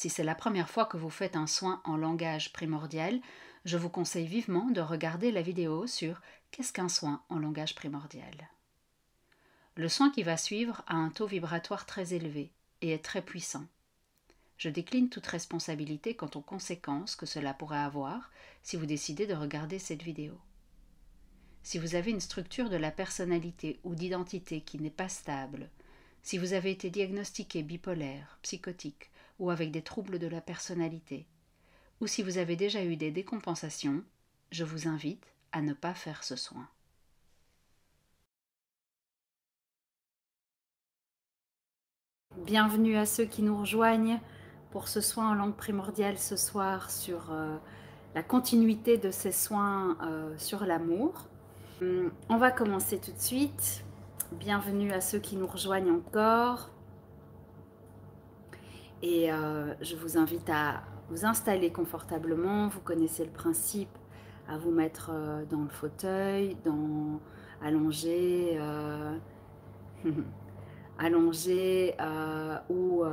Si c'est la première fois que vous faites un soin en langage primordial, je vous conseille vivement de regarder la vidéo sur Qu'est-ce qu'un soin en langage primordial. Le soin qui va suivre a un taux vibratoire très élevé et est très puissant. Je décline toute responsabilité quant aux conséquences que cela pourrait avoir si vous décidez de regarder cette vidéo. Si vous avez une structure de la personnalité ou d'identité qui n'est pas stable, si vous avez été diagnostiqué bipolaire, psychotique ou avec des troubles de la personnalité, ou si vous avez déjà eu des décompensations, je vous invite à ne pas faire ce soin. Bienvenue à ceux qui nous rejoignent pour ce soin en langue primordiale ce soir sur la continuité de ces soins sur l'amour. On va commencer tout de suite. Bienvenue à ceux qui nous rejoignent encore. Et je vous invite à vous installer confortablement. Vous connaissez le principe, à vous mettre dans le fauteuil, allongé, allongé ou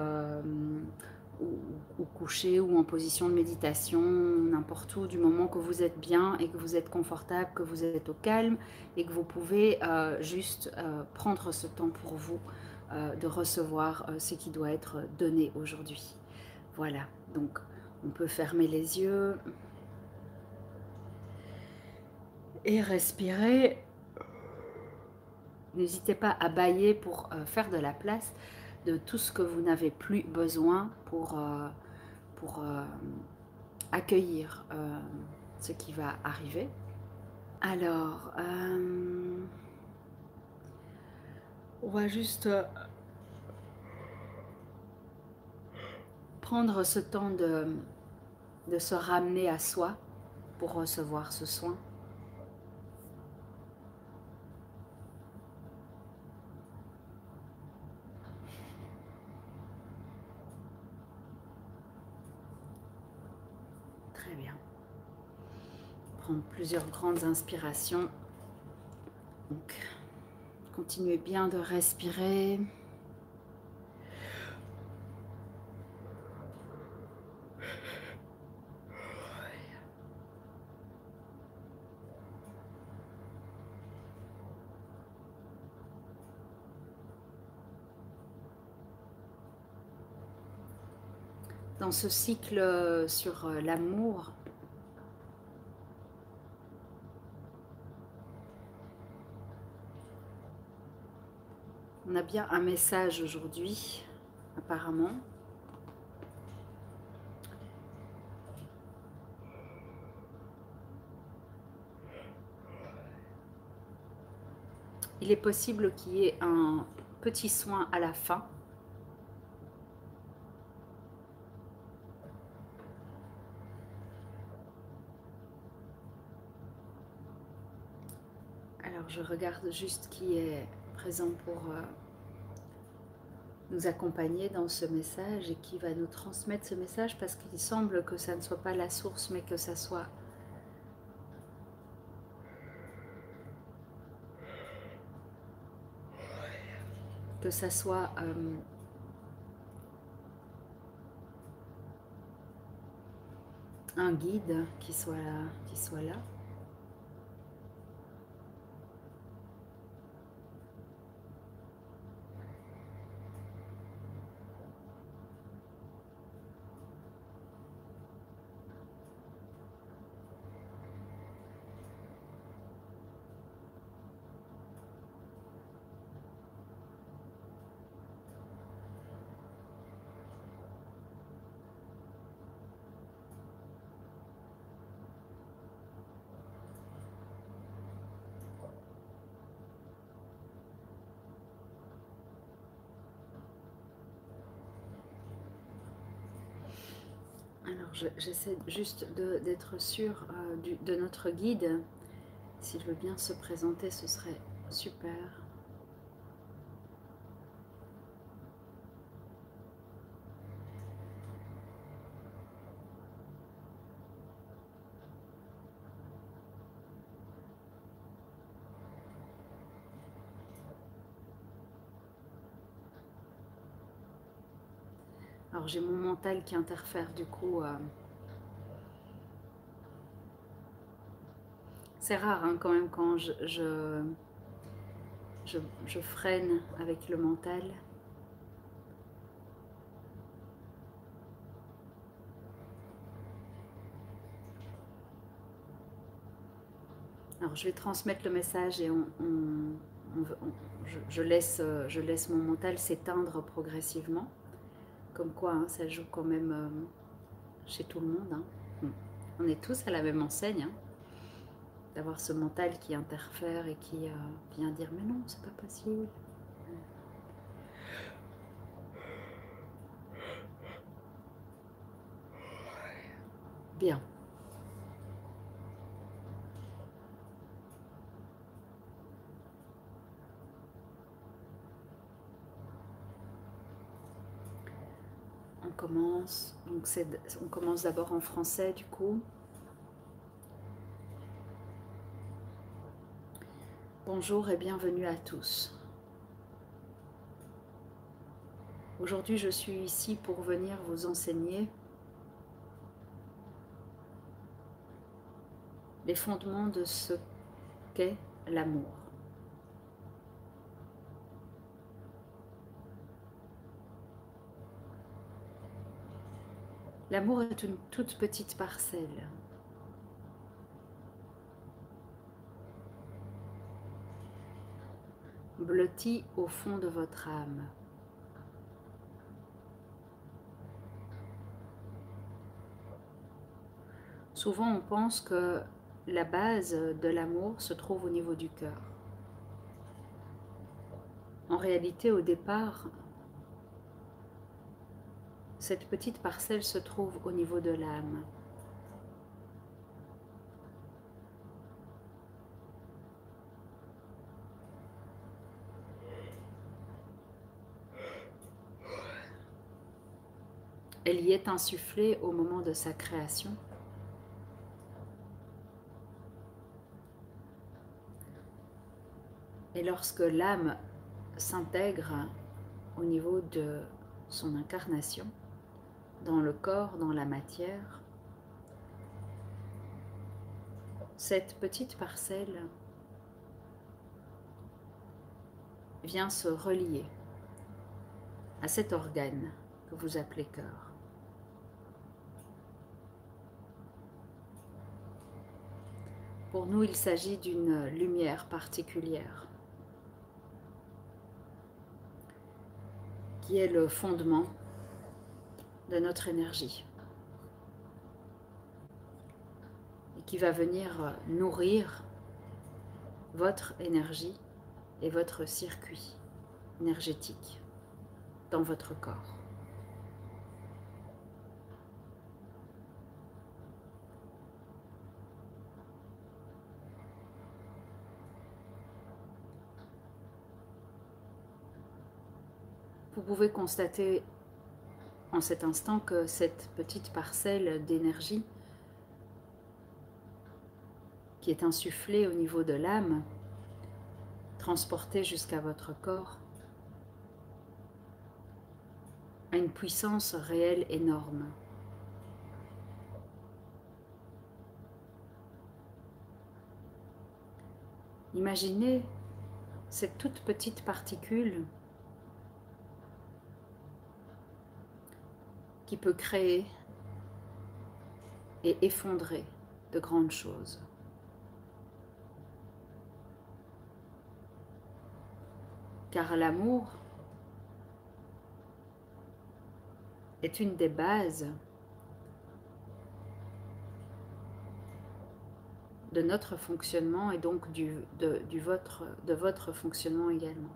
couché ou en position de méditation, n'importe où, du moment que vous êtes bien et que vous êtes confortable, que vous êtes au calme et que vous pouvez juste prendre ce temps pour vous de recevoir ce qui doit être donné aujourd'hui. Voilà, donc on peut fermer les yeux et respirer. N'hésitez pas à bâiller pour faire de la place de tout ce que vous n'avez plus besoin pour accueillir ce qui va arriver. Alors, on va juste prendre ce temps de se ramener à soi pour recevoir ce soin. Très bien. Prendre plusieurs grandes inspirations. Donc, continuez bien de respirer. Dans ce cycle sur l'amour, on a bien un message aujourd'hui, apparemment. Il est possible qu'il y ait un petit soin à la fin. Alors je regarde juste qui est présent pour nous accompagner dans ce message et qui va nous transmettre ce message, parce qu'il semble que ça ne soit pas la source, mais que ça soit un guide qui soit là. Alors j'essaie juste d'être sûre de notre guide. S'il veut bien se présenter, ce serait super. Alors j'ai mon mental qui interfère du coup. C'est rare hein, quand même quand je freine avec le mental. Alors je vais transmettre le message et je laisse mon mental s'éteindre progressivement. Comme quoi, hein, ça joue quand même chez tout le monde. Hein. On est tous à la même enseigne. Hein, d'avoir ce mental qui interfère et qui vient dire mais non, c'est pas possible. Bien. On commence. Donc on commence d'abord en français du coup. Bonjour et bienvenue à tous. Aujourd'hui, je suis ici pour venir vous enseigner les fondements de ce qu'est l'amour. L'amour est une toute petite parcelle. Blottie au fond de votre âme. Souvent, on pense que la base de l'amour se trouve au niveau du cœur. En réalité, au départ, cette petite parcelle se trouve au niveau de l'âme. Elle y est insufflée au moment de sa création. Et lorsque l'âme s'intègre au niveau de son incarnation, dans le corps, dans la matière, cette petite parcelle vient se relier à cet organe que vous appelez cœur. Pour nous, il s'agit d'une lumière particulière qui est le fondement de notre énergie et qui va venir nourrir votre énergie et votre circuit énergétique dans votre corps. Vous pouvez constater en cet instant que cette petite parcelle d'énergie qui est insufflée au niveau de l'âme, transportée jusqu'à votre corps, a une puissance réelle énorme. Imaginez cette toute petite particule qui peut créer et effondrer de grandes choses. Car l'amour est une des bases de notre fonctionnement et donc de votre fonctionnement également.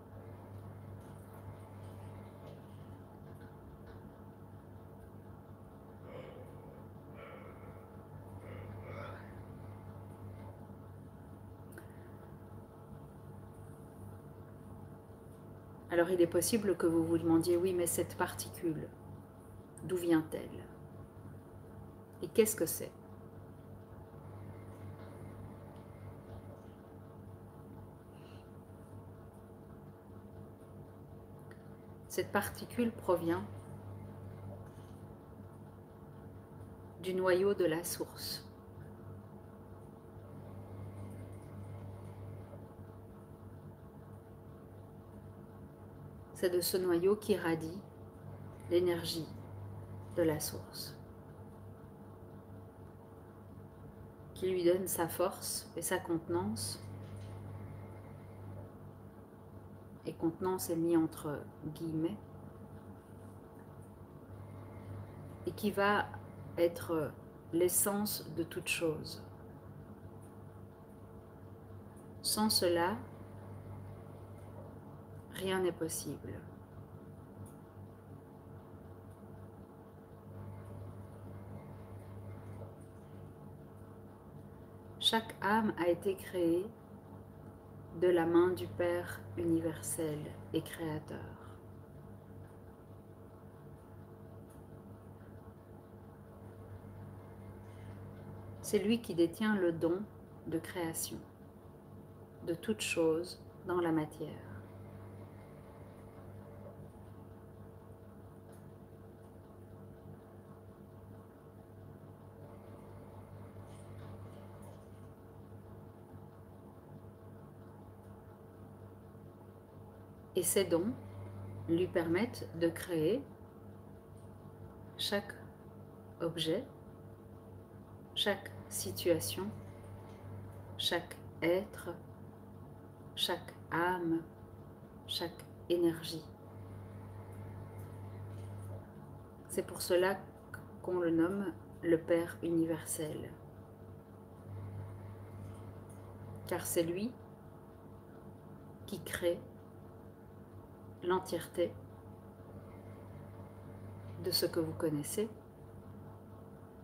Alors il est possible que vous vous demandiez, oui, mais cette particule, d'où vient-elle? Et qu'est-ce que c'est? Cette particule provient du noyau de la source. C'est de ce noyau qu'irradie l'énergie de la source, qui lui donne sa force et sa contenance. Et contenance est mis entre guillemets, et qui va être l'essence de toute chose. Sans cela, rien n'est possible. Chaque âme a été créée de la main du Père universel et créateur. C'est lui qui détient le don de création de toute chose dans la matière. Et ces dons lui permettent de créer chaque objet, chaque situation, chaque être, chaque âme, chaque énergie. C'est pour cela qu'on le nomme le Père universel. Car c'est lui qui crée l'entièreté de ce que vous connaissez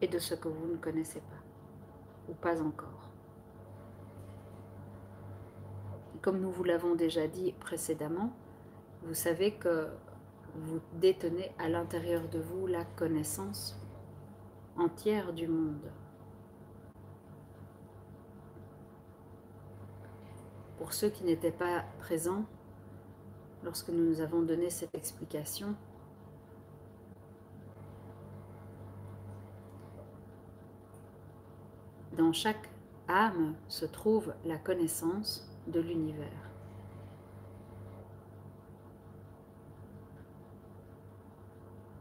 et de ce que vous ne connaissez pas, ou pas encore. Comme nous vous l'avons déjà dit précédemment, vous savez que vous détenez à l'intérieur de vous la connaissance entière du monde. Pour ceux qui n'étaient pas présents lorsque nous nous avons donné cette explication, dans chaque âme se trouve la connaissance de l'univers.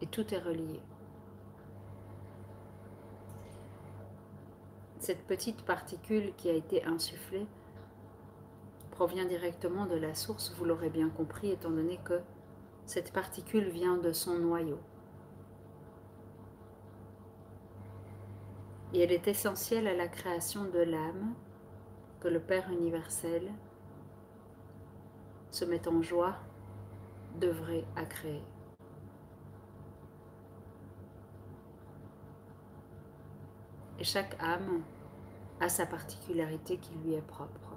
Et tout est relié. Cette petite particule qui a été insufflée provient directement de la source, vous l'aurez bien compris, étant donné que cette particule vient de son noyau. Et elle est essentielle à la création de l'âme que le Père universel se met en joie d'œuvrer à créer. Et chaque âme a sa particularité qui lui est propre.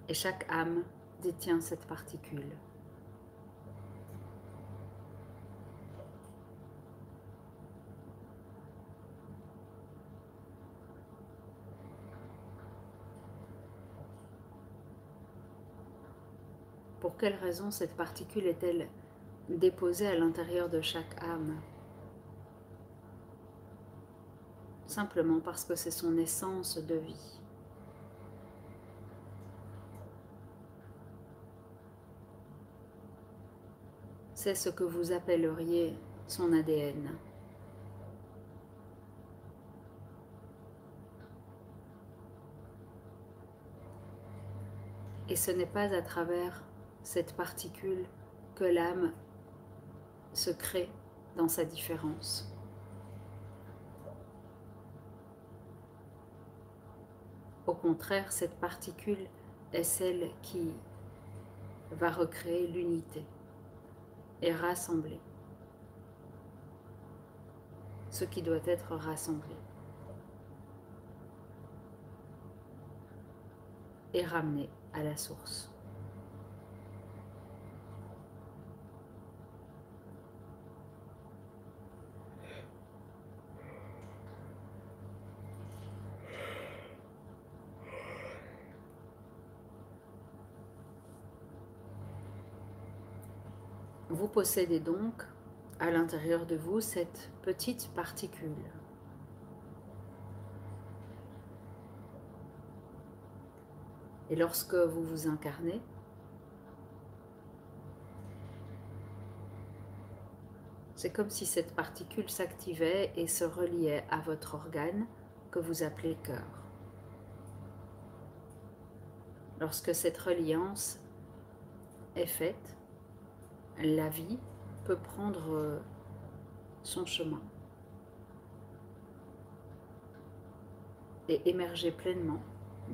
Et chaque âme détient cette particule. Pour quelle raison cette particule est-elle déposée à l'intérieur de chaque âme? Simplement parce que c'est son essence de vie. C'est ce que vous appelleriez son ADN. Et ce n'est pas à travers cette particule que l'âme se crée dans sa différence. Au contraire, cette particule est celle qui va recréer l'unité et rassembler ce qui doit être rassemblé et ramené à la source. Vous possédez donc à l'intérieur de vous cette petite particule. Et lorsque vous vous incarnez, c'est comme si cette particule s'activait et se reliait à votre organe que vous appelez cœur. Lorsque cette reliance est faite, la vie peut prendre son chemin et émerger pleinement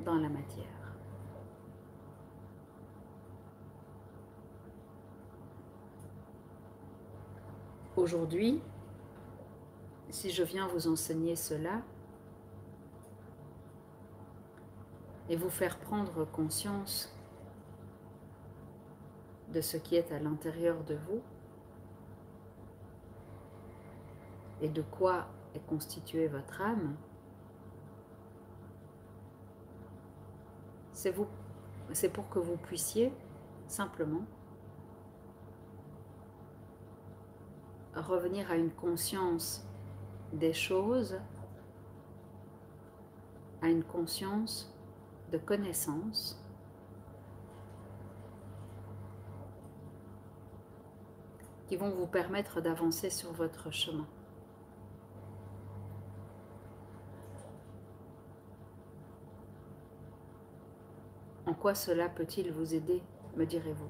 dans la matière. Aujourd'hui, si je viens vous enseigner cela et vous faire prendre conscience de ce qui est à l'intérieur de vous et de quoi est constituée votre âme, c'est pour que vous puissiez simplement revenir à une conscience des choses, à une conscience de connaissance qui vont vous permettre d'avancer sur votre chemin. En quoi cela peut-il vous aider, me direz-vous?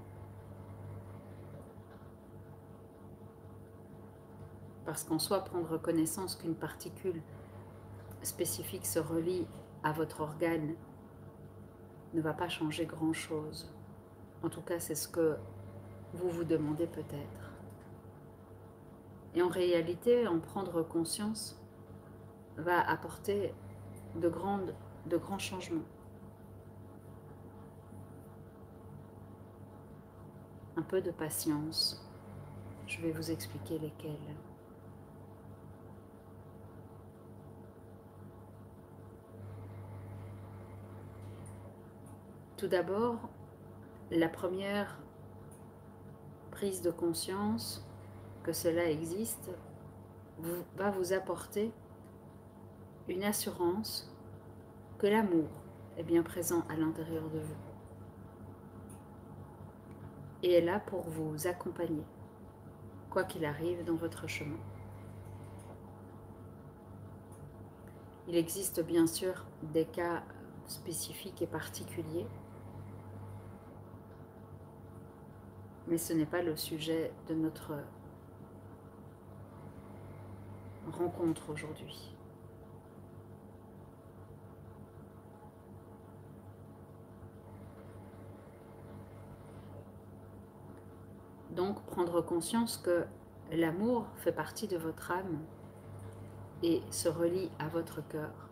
Parce qu'en soi, prendre connaissance qu'une particule spécifique se relie à votre organe ne va pas changer grand-chose. En tout cas, c'est ce que vous vous demandez peut-être. Et en réalité, en prendre conscience va apporter de grands changements. Un peu de patience. Je vais vous expliquer lesquels. Tout d'abord, la première prise de conscience que cela existe va vous apporter une assurance que l'amour est bien présent à l'intérieur de vous et est là pour vous accompagner, quoi qu'il arrive dans votre chemin. Il existe bien sûr des cas spécifiques et particuliers, mais ce n'est pas le sujet de notre rencontre aujourd'hui. Donc, prendre conscience que l'amour fait partie de votre âme et se relie à votre cœur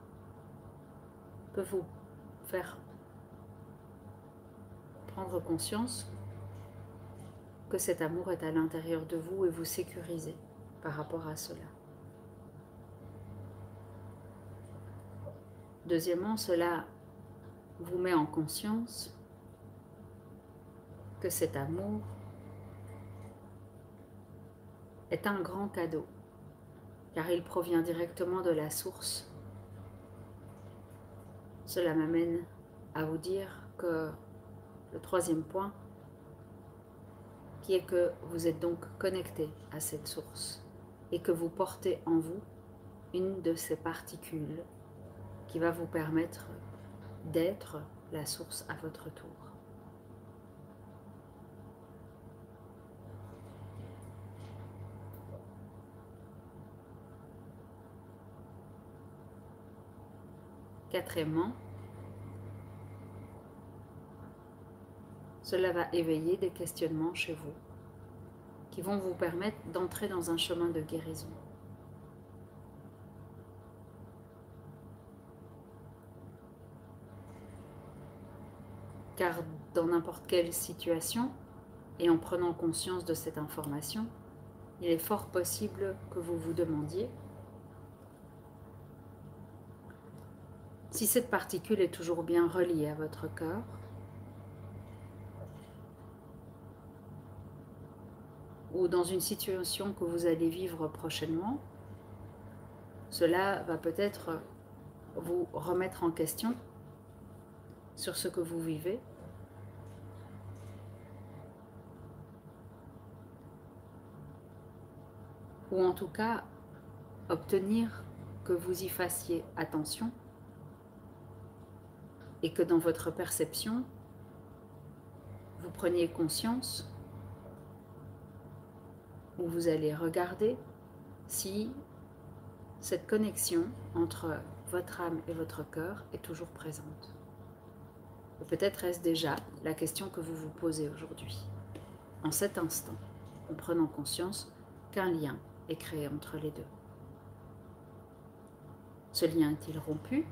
peut vous faire prendre conscience que cet amour est à l'intérieur de vous et vous sécuriser par rapport à cela. Deuxièmement, cela vous met en conscience que cet amour est un grand cadeau, car il provient directement de la source. Cela m'amène à vous dire que le troisième point, qui est que vous êtes donc connecté à cette source et que vous portez en vous une de ces particules qui va vous permettre d'être la source à votre tour. Quatrièmement, cela va éveiller des questionnements chez vous qui vont vous permettre d'entrer dans un chemin de guérison. Car dans n'importe quelle situation, et en prenant conscience de cette information, il est fort possible que vous vous demandiez si cette particule est toujours bien reliée à votre cœur, ou dans une situation que vous allez vivre prochainement, cela va peut-être vous remettre en question sur ce que vous vivez. Ou en tout cas, obtenir que vous y fassiez attention et que dans votre perception, vous preniez conscience, où vous allez regarder si cette connexion entre votre âme et votre cœur est toujours présente. Et peut-être est-ce déjà la question que vous vous posez aujourd'hui, en cet instant, en prenant conscience qu'un lien est créé entre les deux. Ce lien est-il rompu?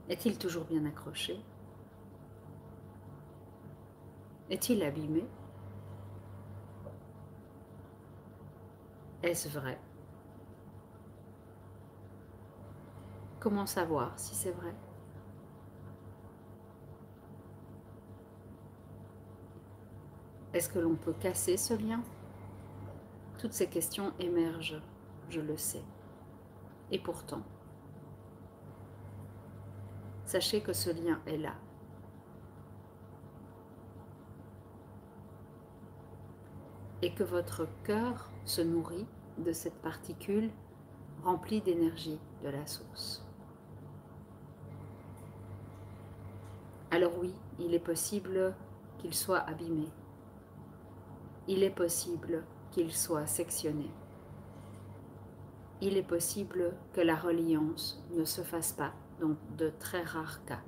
Est-il toujours bien accroché? Est-il abîmé? Est-ce vrai? Comment savoir si c'est vrai? Est-ce que l'on peut casser ce lien? Toutes ces questions émergent, je le sais. Et pourtant, sachez que ce lien est là. Et que votre cœur se nourrit de cette particule remplie d'énergie de la source. Alors oui, il est possible qu'il soit abîmé. Il est possible qu'il soit sectionné. Il est possible que la reliance ne se fasse pas dans de très rares cas.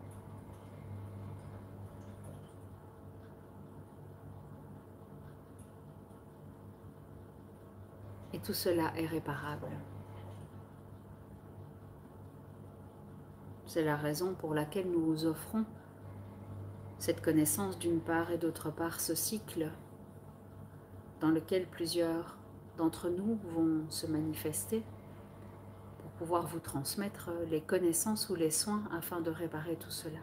Et tout cela est réparable. C'est la raison pour laquelle nous vous offrons cette connaissance d'une part et d'autre part ce cycle dans lequel plusieurs d'entre nous vont se manifester pour pouvoir vous transmettre les connaissances ou les soins afin de réparer tout cela.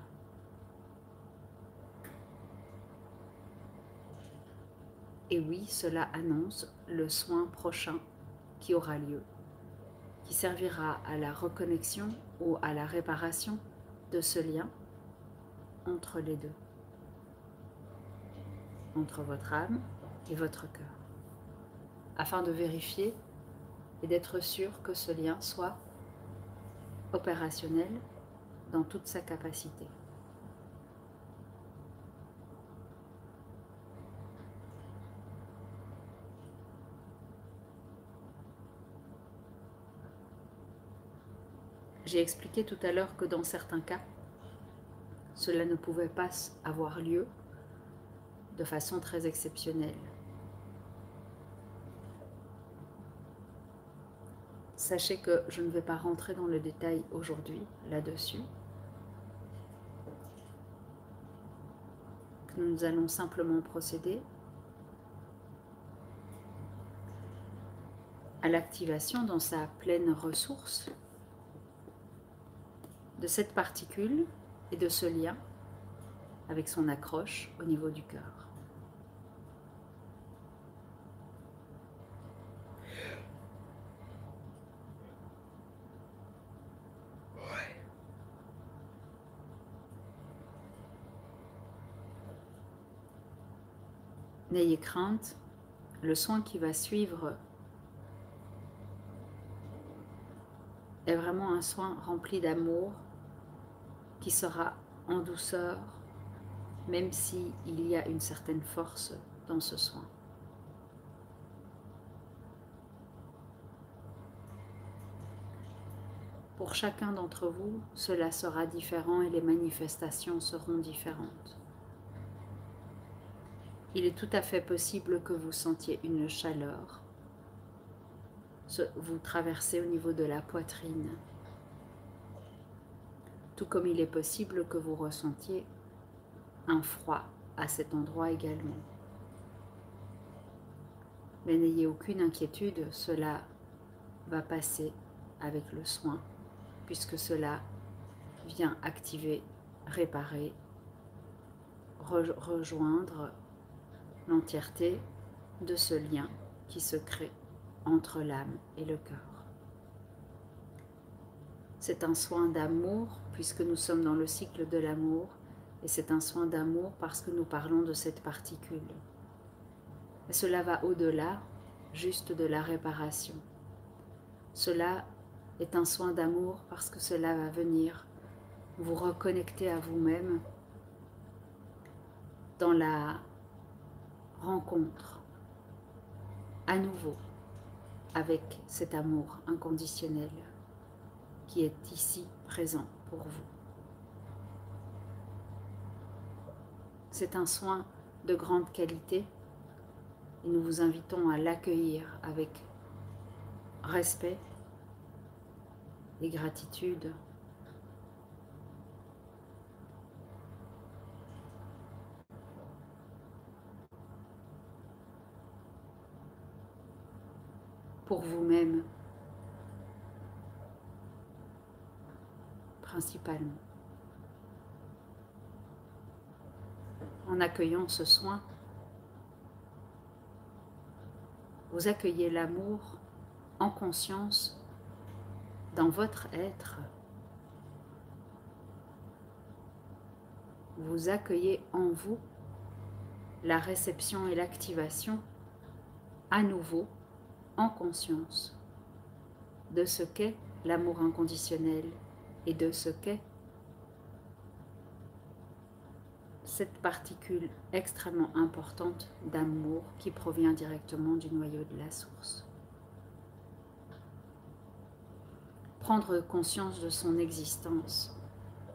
Et oui, cela annonce le soin prochain qui aura lieu, qui servira à la reconnexion ou à la réparation de ce lien entre les deux, entre votre âme et votre cœur, afin de vérifier et d'être sûr que ce lien soit opérationnel dans toute sa capacité. J'ai expliqué tout à l'heure que dans certains cas, cela ne pouvait pas avoir lieu de façon très exceptionnelle. Sachez que je ne vais pas rentrer dans le détail aujourd'hui là-dessus. Nous allons simplement procéder à l'activation dans sa pleine ressource de cette particule et de ce lien avec son accroche au niveau du cœur. N'ayez crainte, le soin qui va suivre est vraiment un soin rempli d'amour qui sera en douceur, même s'il y a une certaine force dans ce soin. Pour chacun d'entre vous, cela sera différent et les manifestations seront différentes. Il est tout à fait possible que vous sentiez une chaleur vous traversez au niveau de la poitrine, tout comme il est possible que vous ressentiez un froid à cet endroit également. Mais n'ayez aucune inquiétude, cela va passer avec le soin, puisque cela vient activer, réparer, rejoindre l'entièreté de ce lien qui se crée entre l'âme et le cœur. C'est un soin d'amour puisque nous sommes dans le cycle de l'amour, et c'est un soin d'amour parce que nous parlons de cette particule. Et cela va au-delà juste de la réparation. Cela est un soin d'amour parce que cela va venir vous reconnecter à vous-même dans la rencontre à nouveau avec cet amour inconditionnel qui est ici présent pour vous. C'est un soin de grande qualité et nous vous invitons à l'accueillir avec respect et gratitude. Pour vous-même, principalement. En accueillant ce soin, vous accueillez l'amour en conscience dans votre être. Vous accueillez en vous la réception et l'activation à nouveau en conscience de ce qu'est l'amour inconditionnel et de ce qu'est cette particule extrêmement importante d'amour qui provient directement du noyau de la source. Prendre conscience de son existence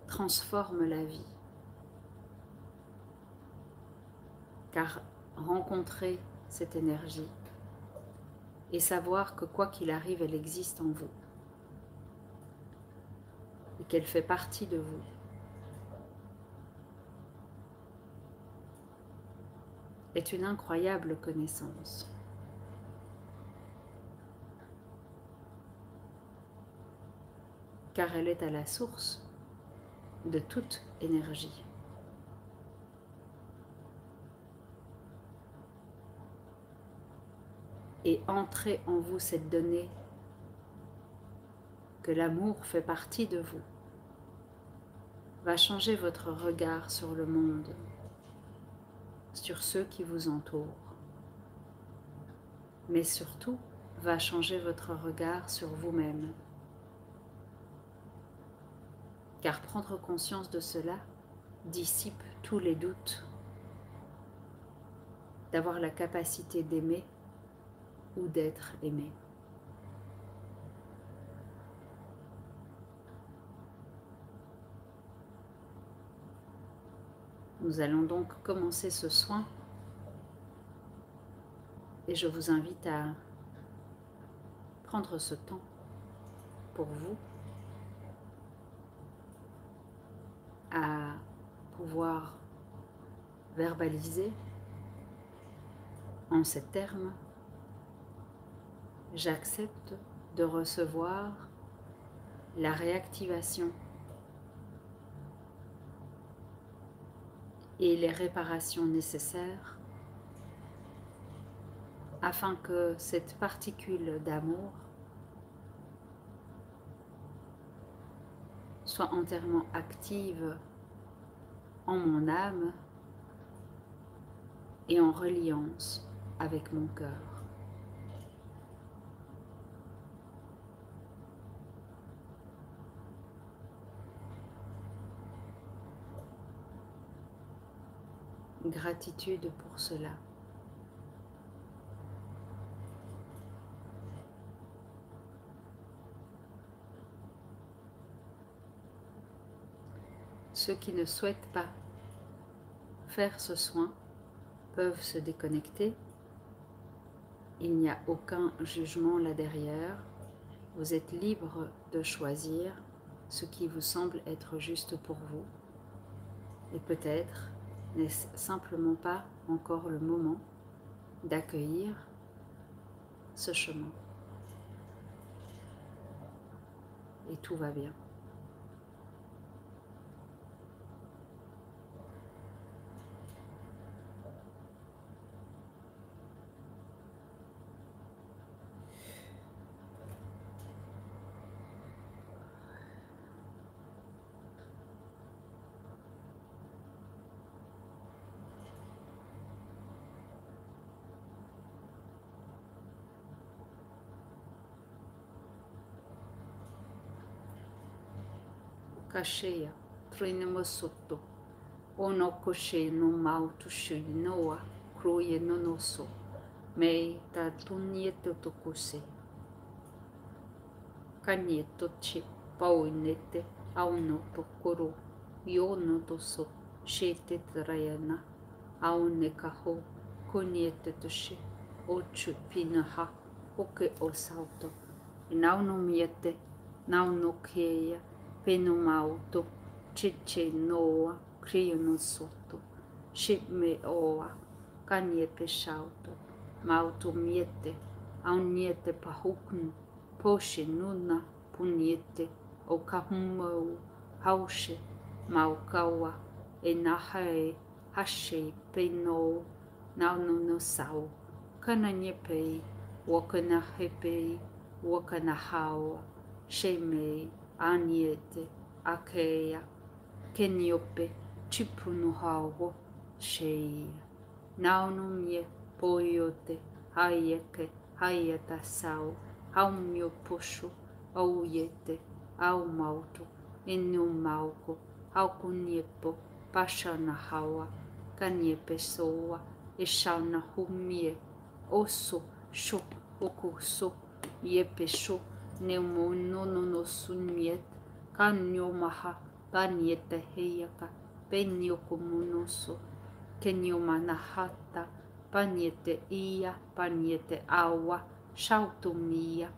transforme la vie, car rencontrer cette énergie et savoir que quoi qu'il arrive, elle existe en vous et qu'elle fait partie de vous, est une incroyable connaissance. Car elle est à la source de toute énergie. Et entrer en vous cette donnée que l'amour fait partie de vous va changer votre regard sur le monde, sur ceux qui vous entourent, mais surtout va changer votre regard sur vous-même. Car prendre conscience de cela dissipe tous les doutes d'avoir la capacité d'aimer ou d'être aimé. Nous allons donc commencer ce soin et je vous invite à prendre ce temps pour vous, à pouvoir verbaliser en ces termes: j'accepte de recevoir la réactivation et les réparations nécessaires afin que cette particule d'amour soit entièrement active en mon âme et en reliance avec mon cœur. Gratitude pour cela. Ceux qui ne souhaitent pas faire ce soin peuvent se déconnecter. Il n'y a aucun jugement là derrière. Vous êtes libre de choisir ce qui vous semble être juste pour vous. Et peut-être n'est-ce simplement pas encore le moment d'accueillir ce chemin. Et tout va bien. Kashea, Trinimosoto, Ono Koshe no Mau Tushu Noa, Kruye Nonoso, Mei Ta Tunieto Tokose, Kanieto Chi, Pauinete, Auno Tokoro, Yono Toso, Shete Trayana, Aune Kaho, Koniete Toshe, Ochu Pinaha, Oke Osalto, Nauno Miete, Nauno Keia, Penumauto, Chiche Noa, Crio no Soto, Shipme Oa, Kanye Peshauto, Mauto Miete, Auniete Pahuknu, Poshe Nuna, Puniete, Okahumau, Haushe, Maukawa, Enahae, Hashe, Peno, Nauno no Sao, Kananyepei, Wakanahepei, Wakanahawa, Shemei, Aniete, Akea, Kenyope, Chipunuhawo, Shei, Naunumye, Poyote, Hayeke, Hayata Sao, Haumyo Pushu, Auyete, Aumauto, Inumauko, Haukuniepo, Pashana Hawa, Kanyepe Soa, Ishana Humie, Oso, Sho, Okuso, Yepesho, Neumonono Sunmiet, Kanyomaha, Paniete Heyaka, Penyokomunoso, Kenyomanahata, Paniete Ia, Paniete Awa, Shautumia,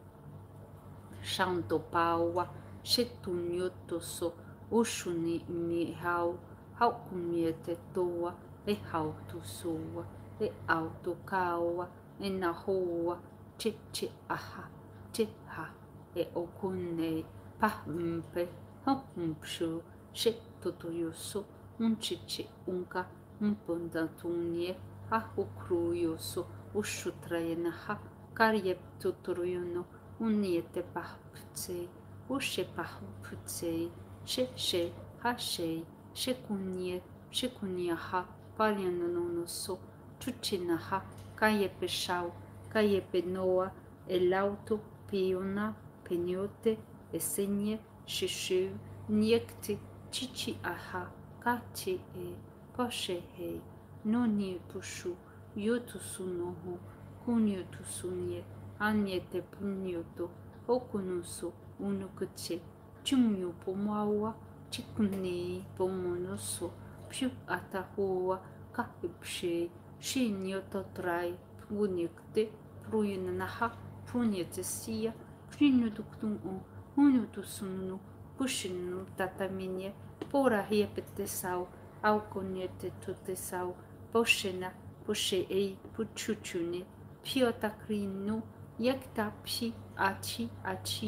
Shanto Paua, Shetunyotoso, Ushuni Mihau, Haukumiete Toa, E Hautusua, E Autokawa, E Nahoa, Chichi Aha, Chiha, E Okune, Pahumpe, Humpshu, Shetutuyoso, Chichi Unka, Mpundatunye, Ahukruyoso, Ushutrayenaha, Karyep Tuturuyono, Uniete Pahputse, Ushe Pahputse, She, Hashe, Shekunye, Shekunyaha, Palianonoso, Chuchinaha, Kayepe Shau, Kayepe Noa, Elauto, Piona, Peniote, Esenye, Shishu, Niekti, Chichi Aha, Kachi E, Poshe He, Noni Pushu, Yotusunoho, Kunyotusunye, Anyete Punyoto, Okunuso, Unukuche, Chumyo Pomawa, Chikune Pomonoso, Pyu Atahua, Kahipshe, Shinyoto Trai, Punyekte, Pruyanaha, Punyetesia, Prinuduktun, Unutusunu, Pushinu Tataminie, Pora Hiepetesau, Auconiete Tutesau, Poshena, Poshe Ei, Puchuchune, Piotakrinu, Yekta Psi, Achi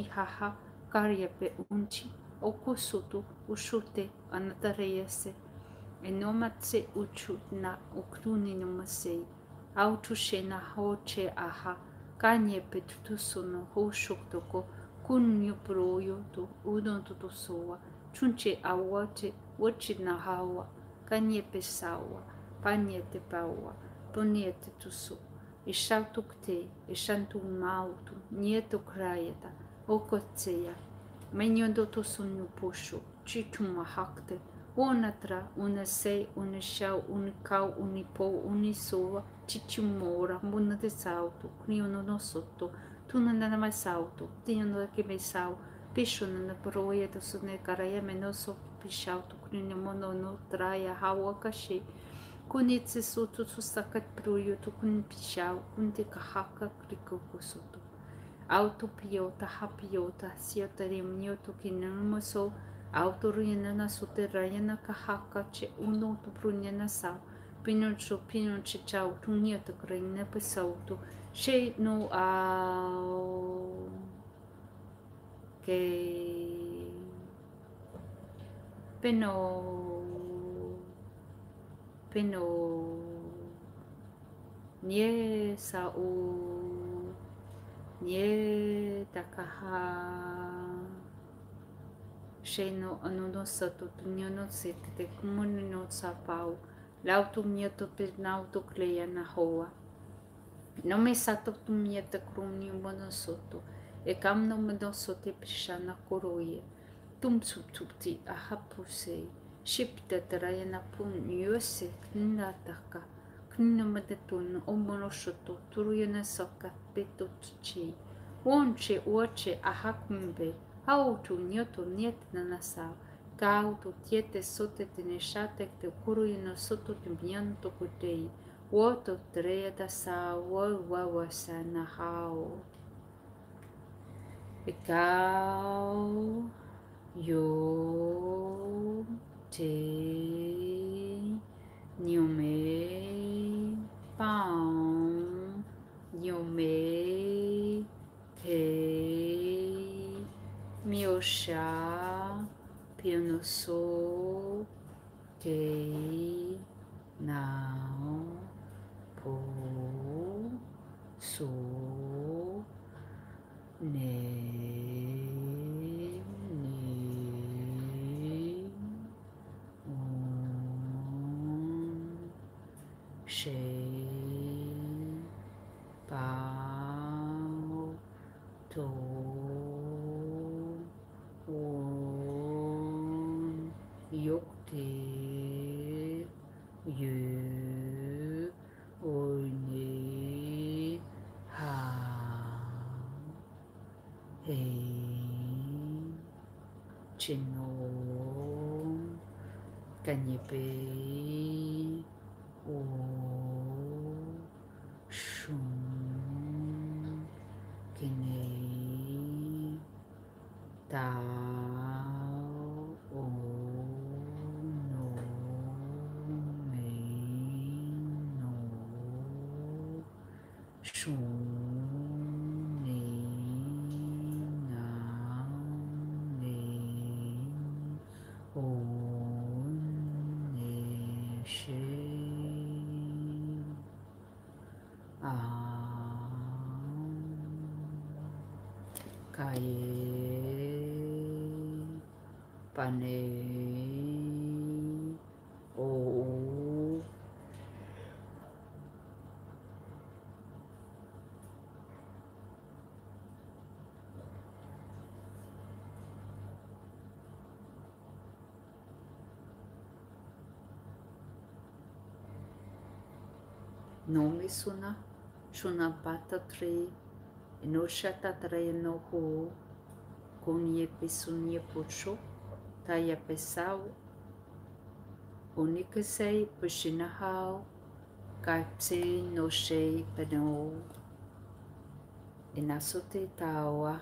Haha, Karyepe Unchi, Okusutu, Ushute, Anatareyese, Enomatse Uchu na Ukruni Numasei, Autushena Hoche Aha, Kanyepe Tutusuno, Hoshuktoko, Kunyu Proyoto, Udon Tutusoa, Chunche Awate, Wachina Hawa, Kanyepe Sawa, Panyete Paua, Poniete Tusu, Ishautukte, Ishantu Mautu, Nieto Krayeta, Okotseya, Menyondo Tusunyu Pushu, Chituma Hakte, Onatra, Unasei, Unashau, Unikau, Unipo, Unisoa, Chichumora, Muna de Salto, Criono no Soto, Tunana mais salto, Tinho que me sal, Pichuna na Proia do Sune Caraia Menoso, Pichauto, Crino Mono, Traia, Hawa Cache, Kunitsi Soto, Susakat Pruyo, Tukun Pichau, Kunte Kahaka, Kriko Soto. Auto Piota, Hapiota, Siota Remioto, Kinamoso, Auto Rienana Soterraiana Kahaka, Che Uno, Pruniana Sao, Pinoccio, Pinoccio, Ciao, Tuniata, Grina Pesauto, She no au que peno nie sao nie takaha she no anono sato tunyono sete kumuni no sapau lauto mieto penauto cleia na hoa. No me sato tu mieta crunio monosoto, e cam no monosote prishana coroie. tum subti ahapuse shipta tarayana pun yose knataka knamadatun omonoshoto turuyana soka petochi wonche uoche ahakumbe autu nyoto niet nanasa kautu tiete sote teneshate te kuruyana soto timbianto kutei woto treda sa wa sana hao Ekau yo te nyume pão nyume te miosha pionoso te não po so Pao to won yokte yu oni ha hei chino kanyepe o shun kine tao o no me no shun ne na ne o ne she kaye pane o nome suna pata tre no shata tre no ho konye pesunye pocho taya pesau unikasei pushinahao kaipse no shei peno inasote tawa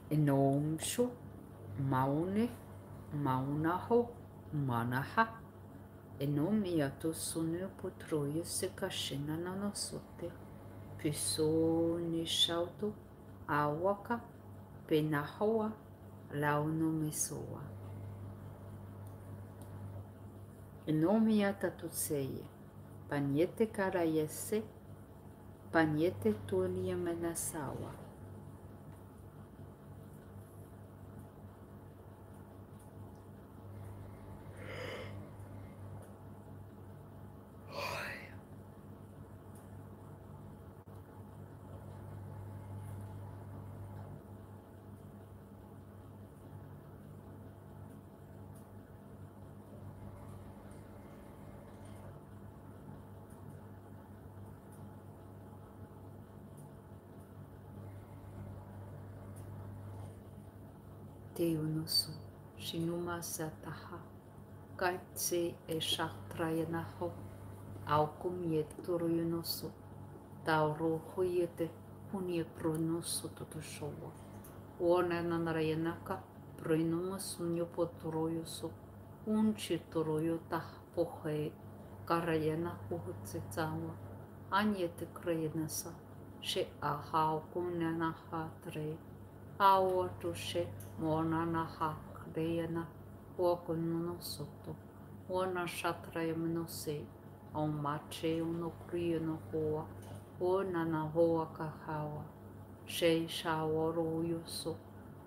enomsho maune maunaho manaha enomi ato sunio potroio se kashina nanosote piso nishauto awaka penahoa launo mesoa enomi atatutseye paniete karayese paniete tulia menasawa Teunosu, Shinuma Sataha, Kaitse e Shaktrayanaho, Aukum yet Turunosu, Tauro Huyete, Hunie Pronosu Totoshowa, Warna Narayanaka, Pronumus Unyopoturoyoso, Unchi Turoyota Pohe, Karayana Uhutsetsawa, Anyete Krayanasa, She Ahau Kumnanaha Tre. Aua tushe mona na hakreana wakuno soto wana shatraya minose au mache uno kriyo hoa wana na hoa kahawa she shawaro yuso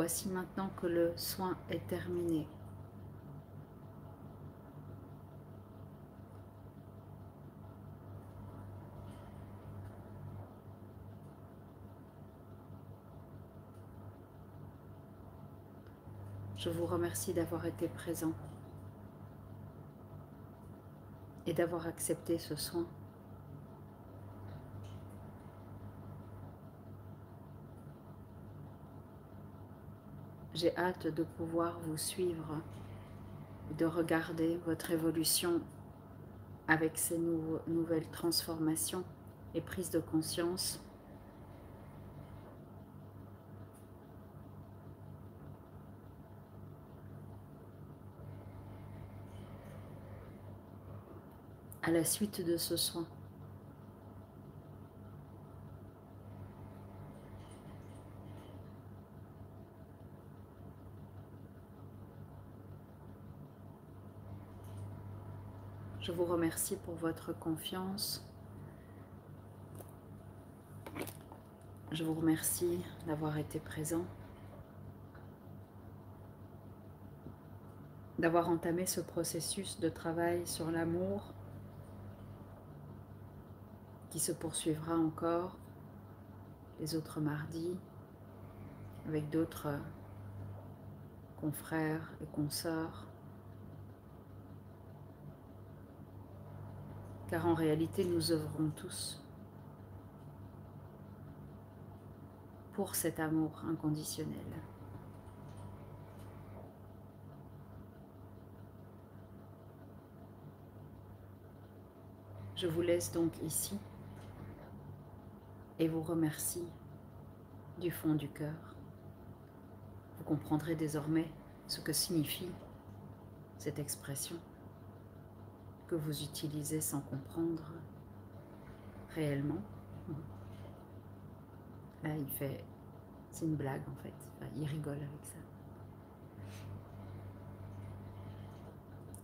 voici maintenant que le soin est terminé. Je vous remercie d'avoir été présent et d'avoir accepté ce soin. J'ai hâte de pouvoir vous suivre et de regarder votre évolution avec ces nouvelles transformations et prises de conscience. À la suite de ce soin. Je vous remercie pour votre confiance. Je vous remercie d'avoir été présent, d'avoir entamé ce processus de travail sur l'amour qui se poursuivra encore les autres mardis avec d'autres confrères et consoeurs. Car en réalité, nous œuvrons tous pour cet amour inconditionnel. Je vous laisse donc ici et vous remercie du fond du cœur. Vous comprendrez désormais ce que signifie cette expression que vous utilisez sans comprendre réellement. Là, c'est une blague en fait, enfin, il rigole avec ça.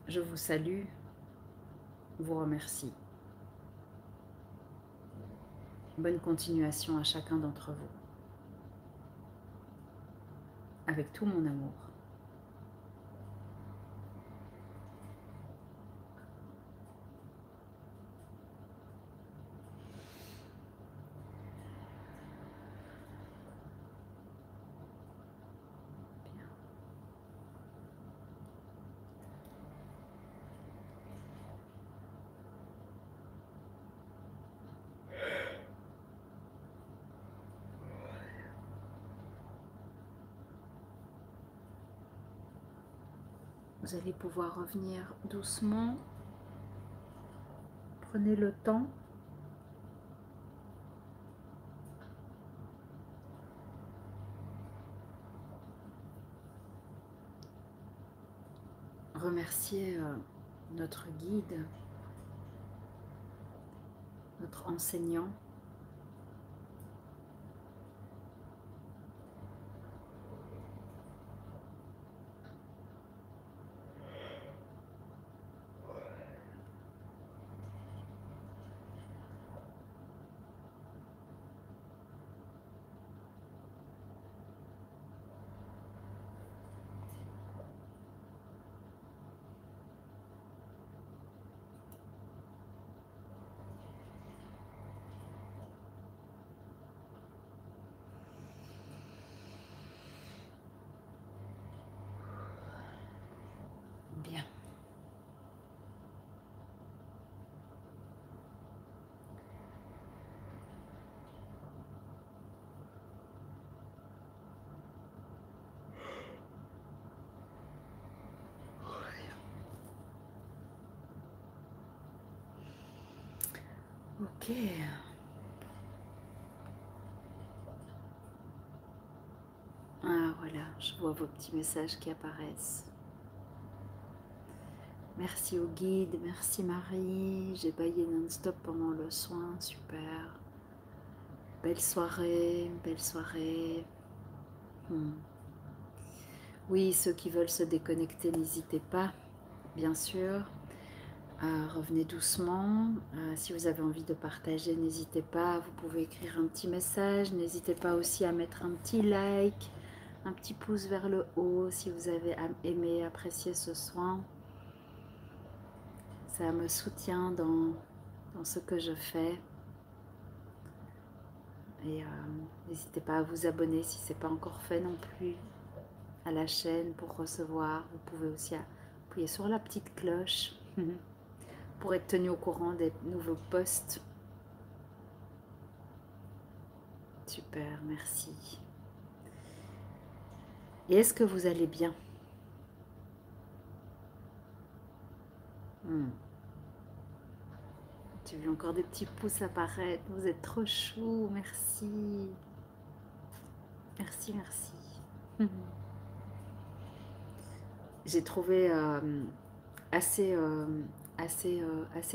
Je vous salue, vous remercie. Bonne continuation à chacun d'entre vous. Avec tout mon amour. Bien. Vous allez pouvoir revenir doucement. Prenez le temps. Remerciez notre guide, notre enseignant. Bien. Ok. Ah voilà, je vois vos petits messages qui apparaissent. Merci au guide, merci Marie. J'ai baillé non-stop pendant le soin, super. Belle soirée, belle soirée. Oui, ceux qui veulent se déconnecter, n'hésitez pas, bien sûr. Revenez doucement. Si vous avez envie de partager, n'hésitez pas. Vous pouvez écrire un petit message. N'hésitez pas aussi à mettre un petit like, un petit pouce vers le haut si vous avez aimé, apprécié ce soin. Ça me soutient dans ce que je fais. Et n'hésitez pas à vous abonner si ce n'est pas encore fait non plus à la chaîne pour recevoir. Vous pouvez aussi appuyer sur la petite cloche pour être tenu au courant des nouveaux posts. Super, merci. Et est-ce que vous allez bien? J'ai vu encore des petits pouces apparaître. Vous êtes trop chou, merci. Merci, merci. J'ai trouvé assez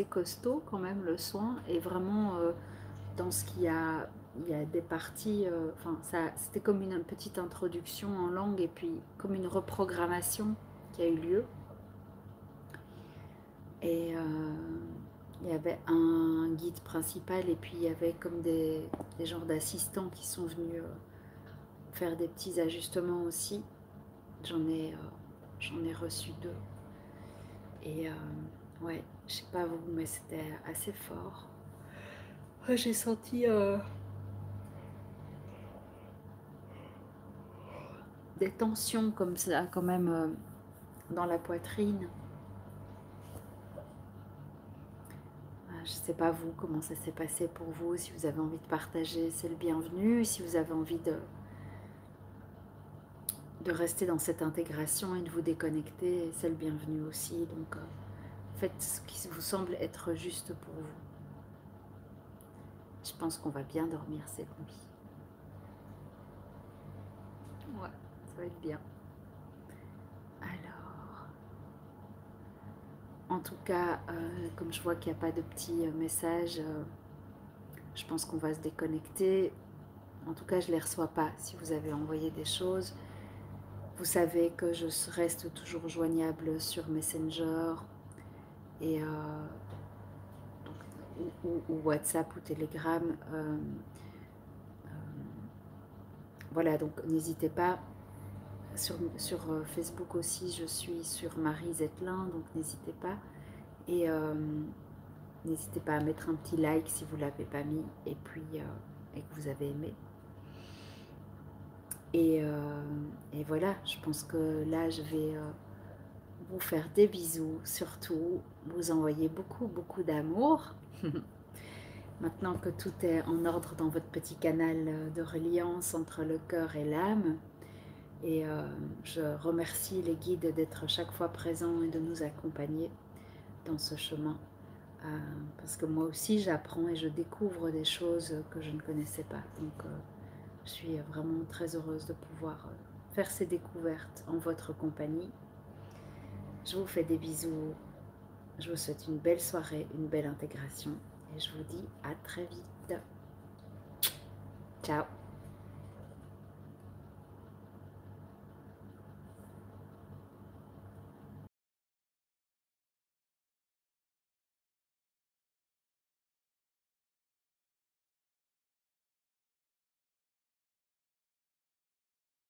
costaud quand même le soin, et vraiment dans ce qu'il y a, il y a des parties, enfin c'était comme une petite introduction en langue et puis comme une reprogrammation qui a eu lieu. Et il y avait un guide principal et puis il y avait comme des genres d'assistants qui sont venus faire des petits ajustements aussi. J'en ai reçu 2. Et ouais, je sais pas vous, mais c'était assez fort. J'ai senti des tensions comme ça quand même dans la poitrine. Je sais pas vous comment ça s'est passé pour vous. Si vous avez envie de partager, c'est le bienvenu. Si vous avez envie de rester dans cette intégration et de vous déconnecter, c'est le bienvenu aussi. Donc faites ce qui vous semble être juste pour vous. Je pense qu'on va bien dormir cette nuit. Ouais, ça va être bien. Alors, en tout cas, comme je vois qu'il n'y a pas de petits messages, je pense qu'on va se déconnecter. En tout cas, je ne les reçois pas. Si vous avez envoyé des choses, vous savez que je reste toujours joignable sur Messenger et ou WhatsApp ou Telegram. Voilà, donc n'hésitez pas. Sur Facebook aussi, je suis sur Marie Zetlin, donc n'hésitez pas. Et n'hésitez pas à mettre un petit like si vous ne l'avez pas mis et puis et que vous avez aimé. Et voilà, je pense que là, je vais vous faire des bisous, surtout vous envoyer beaucoup d'amour. Maintenant que tout est en ordre dans votre petit canal de reliance entre le cœur et l'âme. Et je remercie les guides d'être chaque fois présents et de nous accompagner dans ce chemin. Parce que moi aussi, j'apprends et je découvre des choses que je ne connaissais pas. Donc, je suis vraiment très heureuse de pouvoir faire ces découvertes en votre compagnie. Je vous fais des bisous. Je vous souhaite une belle soirée, une belle intégration. Et je vous dis à très vite. Ciao.